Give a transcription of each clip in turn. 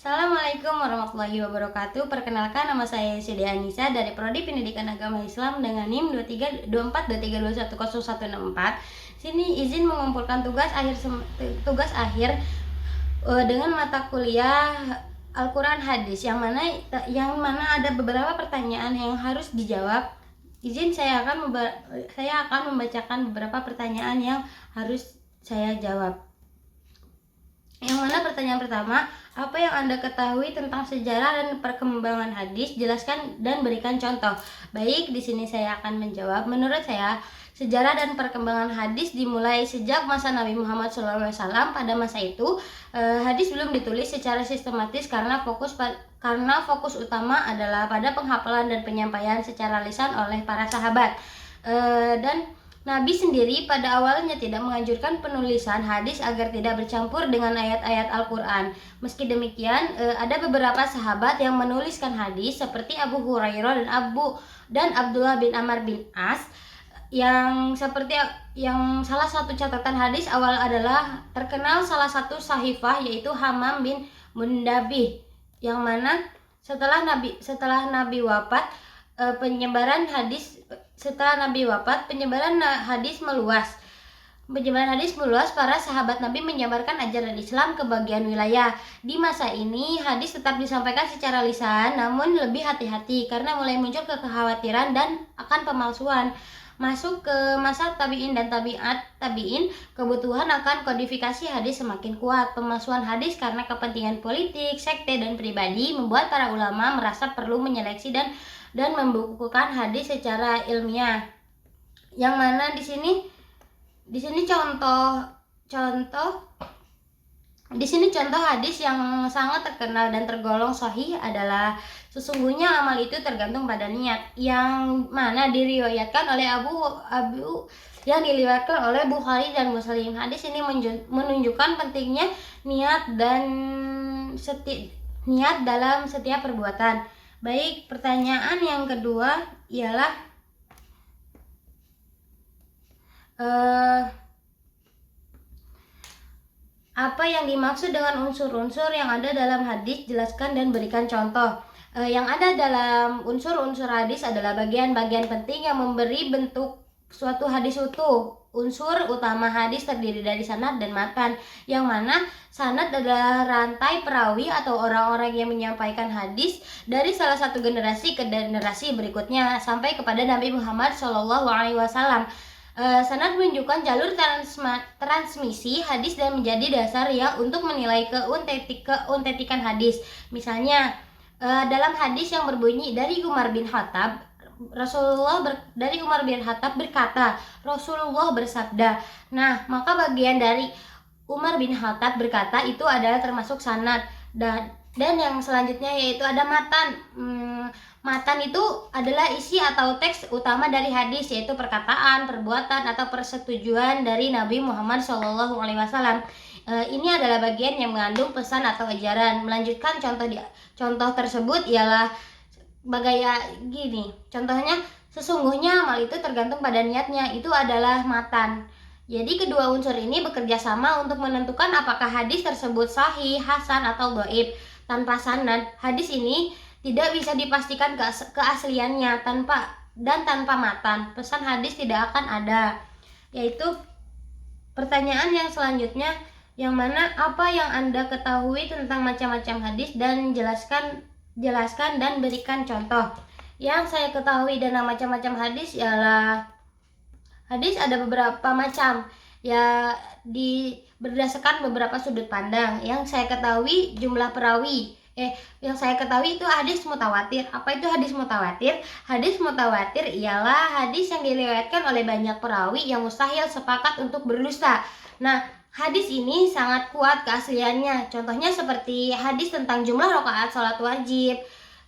Assalamualaikum warahmatullahi wabarakatuh. Perkenalkan, nama saya Siti Anissa dari Prodi Pendidikan Agama Islam dengan NIM 232423211064. Sini izin mengumpulkan tugas akhir dengan mata kuliah Al-Quran Hadis yang mana ada beberapa pertanyaan yang harus dijawab. Saya akan membacakan beberapa pertanyaan yang harus saya jawab. Yang mana pertanyaan pertama, apa yang Anda ketahui tentang sejarah dan perkembangan hadis? Jelaskan dan berikan contoh. Baik, di sini saya akan menjawab. Menurut saya, sejarah dan perkembangan hadis dimulai sejak masa Nabi Muhammad SAW. Pada masa itu, hadis belum ditulis secara sistematis karena fokus utama adalah pada penghafalan dan penyampaian secara lisan oleh para sahabat. Dan Nabi sendiri pada awalnya tidak menganjurkan penulisan hadis agar tidak bercampur dengan ayat-ayat Al-Quran. Meski demikian, ada beberapa sahabat yang menuliskan hadis seperti Abu Hurairah dan Abdullah bin Amr bin As, yang salah satu catatan hadis awal adalah terkenal salah satu sahifah, yaitu Hammam bin Mundabih, yang mana setelah Nabi wafat, penyebaran hadis meluas. Para sahabat Nabi menyebarkan ajaran Islam ke bagian wilayah. Di masa ini, hadis tetap disampaikan secara lisan, namun lebih hati-hati karena mulai muncul kekhawatiran dan akan pemalsuan. Masuk ke masa tabi'in dan tabi'in, kebutuhan akan kodifikasi hadis semakin kuat. Pemalsuan hadis karena kepentingan politik, sekte, dan pribadi membuat para ulama merasa perlu menyeleksi dan membukukan hadis secara ilmiah. Yang mana di sini contoh hadis yang sangat terkenal dan tergolong sahih adalah sesungguhnya amal itu tergantung pada niat, yang mana diriwayatkan oleh Bukhari dan Muslim. Hadis ini menunjukkan pentingnya niat dalam setiap perbuatan. Baik, pertanyaan yang kedua ialah apa yang dimaksud dengan unsur-unsur yang ada dalam hadis? Jelaskan dan berikan contoh. Yang ada dalam unsur-unsur hadis adalah bagian-bagian penting yang memberi bentuk suatu hadis utuh. Unsur utama hadis terdiri dari sanad dan matan, yang mana sanad adalah rantai perawi atau orang-orang yang menyampaikan hadis dari salah satu generasi ke generasi berikutnya sampai kepada Nabi Muhammad SAW. Sanad menunjukkan jalur transmisi hadis dan menjadi dasar untuk menilai keautentikan hadis. Misalnya, dalam hadis yang berbunyi dari Umar bin Khattab berkata, Rasulullah bersabda. Nah, maka bagian dari Umar bin Khattab berkata itu adalah termasuk sanad. Dan yang selanjutnya yaitu ada matan. Matan itu adalah isi atau teks utama dari hadis, yaitu perkataan, perbuatan, atau persetujuan dari Nabi Muhammad SAW. Ini adalah bagian yang mengandung pesan atau ajaran. Melanjutkan contoh tersebut ialah gini. Contohnya, sesungguhnya amal itu tergantung pada niatnya, itu adalah matan. Jadi kedua unsur ini bekerja sama untuk menentukan apakah hadis tersebut sahih, hasan, atau dhaif. Tanpa sanad, hadis ini tidak bisa dipastikan keasliannya. Tanpa matan, pesan hadis tidak akan ada. Yaitu pertanyaan yang selanjutnya, yang mana apa yang Anda ketahui tentang macam-macam hadis, dan jelaskan dan berikan contoh. Yang saya ketahui tentang macam-macam hadis ialah hadis ada beberapa macam, berdasarkan beberapa sudut pandang. Yang saya ketahui jumlah perawi. Yang saya ketahui itu hadis mutawatir. Apa itu hadis mutawatir? Hadis mutawatir ialah hadis yang diriwayatkan oleh banyak perawi yang mustahil sepakat untuk berdusta. Nah, hadis ini sangat kuat keasliannya. Contohnya seperti hadis tentang jumlah rakaat salat wajib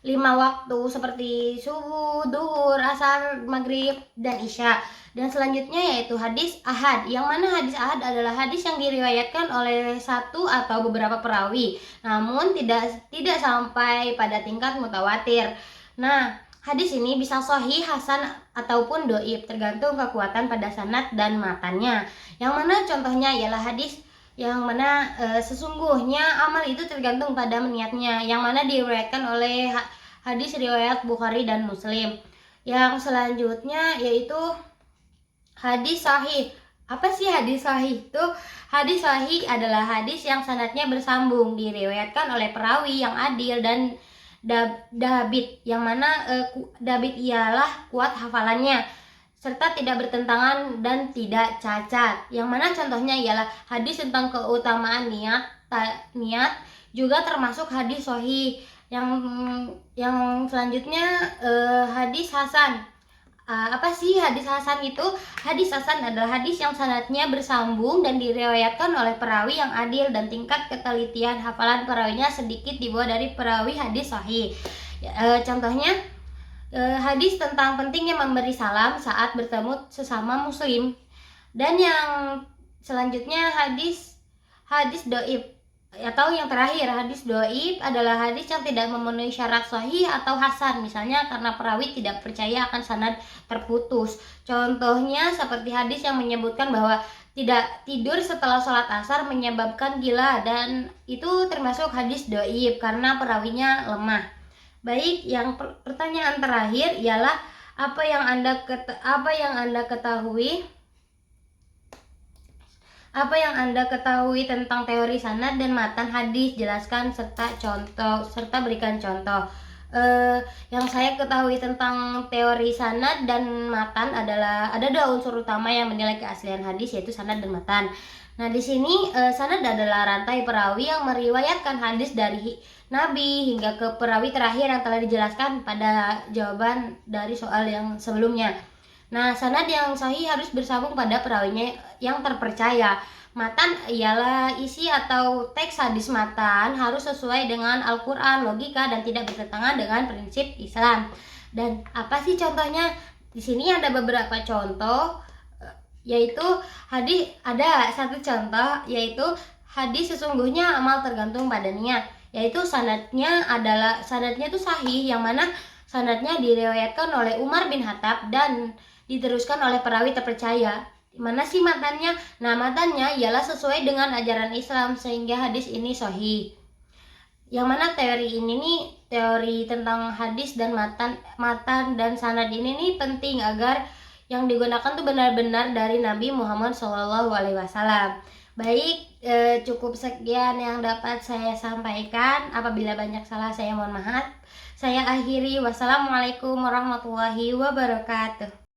5 waktu seperti subuh, duhur, asar, maghrib, dan isya. Dan selanjutnya yaitu hadis ahad, yang mana hadis ahad adalah hadis yang diriwayatkan oleh satu atau beberapa perawi, namun tidak sampai pada tingkat mutawatir. Nah, hadis ini bisa sahih, hasan, ataupun dhaif, tergantung kekuatan pada sanad dan matannya. Yang mana contohnya ialah hadis yang mana sesungguhnya amal itu tergantung pada niatnya, yang mana diriwayatkan oleh hadis riwayat Bukhari dan Muslim. Yang selanjutnya yaitu hadis sahih. Apa sih hadis sahih itu? Hadis sahih adalah hadis yang sanadnya bersambung, diriwayatkan oleh perawi yang adil dan dabit, yang mana dabit ialah kuat hafalannya serta tidak bertentangan dan tidak cacat. Yang mana contohnya ialah hadis tentang keutamaan niat juga termasuk hadis sahih. Yang selanjutnya hadis hasan. Apa sih hadis hasan itu? Hadis hasan adalah hadis yang sanadnya bersambung dan diriwayatkan oleh perawi yang adil dan tingkat ketelitian hafalan perawinya sedikit di bawah dari perawi hadis sahih. Contohnya hadis tentang pentingnya memberi salam saat bertemu sesama muslim. Dan yang selanjutnya hadis doib, atau yang terakhir hadis doib adalah hadis yang tidak memenuhi syarat sahih atau hasan, misalnya karena perawi tidak percaya akan sanad terputus. Contohnya seperti hadis yang menyebutkan bahwa tidak tidur setelah sholat asar menyebabkan gila, dan itu termasuk hadis doib karena perawinya lemah. Baik, yang pertanyaan terakhir ialah apa yang Anda ketahui tentang teori sanad dan matan hadis? Jelaskan serta berikan contoh. Yang saya ketahui tentang teori sanad dan matan adalah ada dua unsur utama yang menilai keaslian hadis, yaitu sanad dan matan. Nah, di sini sanad adalah rantai perawi yang meriwayatkan hadis dari Nabi hingga ke perawi terakhir yang telah dijelaskan pada jawaban dari soal yang sebelumnya. Nah, sanad yang sahih harus bersambung pada perawinya yang terpercaya. Matan ialah isi atau teks hadis matan harus sesuai dengan Al-Quran, logika, dan tidak bertentangan dengan prinsip Islam. Dan apa sih contohnya? Di sini ada beberapa contoh, yaitu ada satu contoh, yaitu hadis sesungguhnya amal tergantung pada niat, yaitu sanadnya itu sahih, yang mana sanadnya diriwayatkan oleh Umar bin Khattab dan diteruskan oleh perawi terpercaya. Mana sih matannya? Nah, matannya ialah sesuai dengan ajaran Islam sehingga hadis ini sahih. Yang mana teori tentang hadis dan matan dan sanad ini penting agar yang digunakan tuh benar-benar dari Nabi Muhammad SAW. Baik, cukup sekian yang dapat saya sampaikan. Apabila banyak salah, saya mohon maaf. Saya akhiri. Wassalamualaikum warahmatullahi wabarakatuh.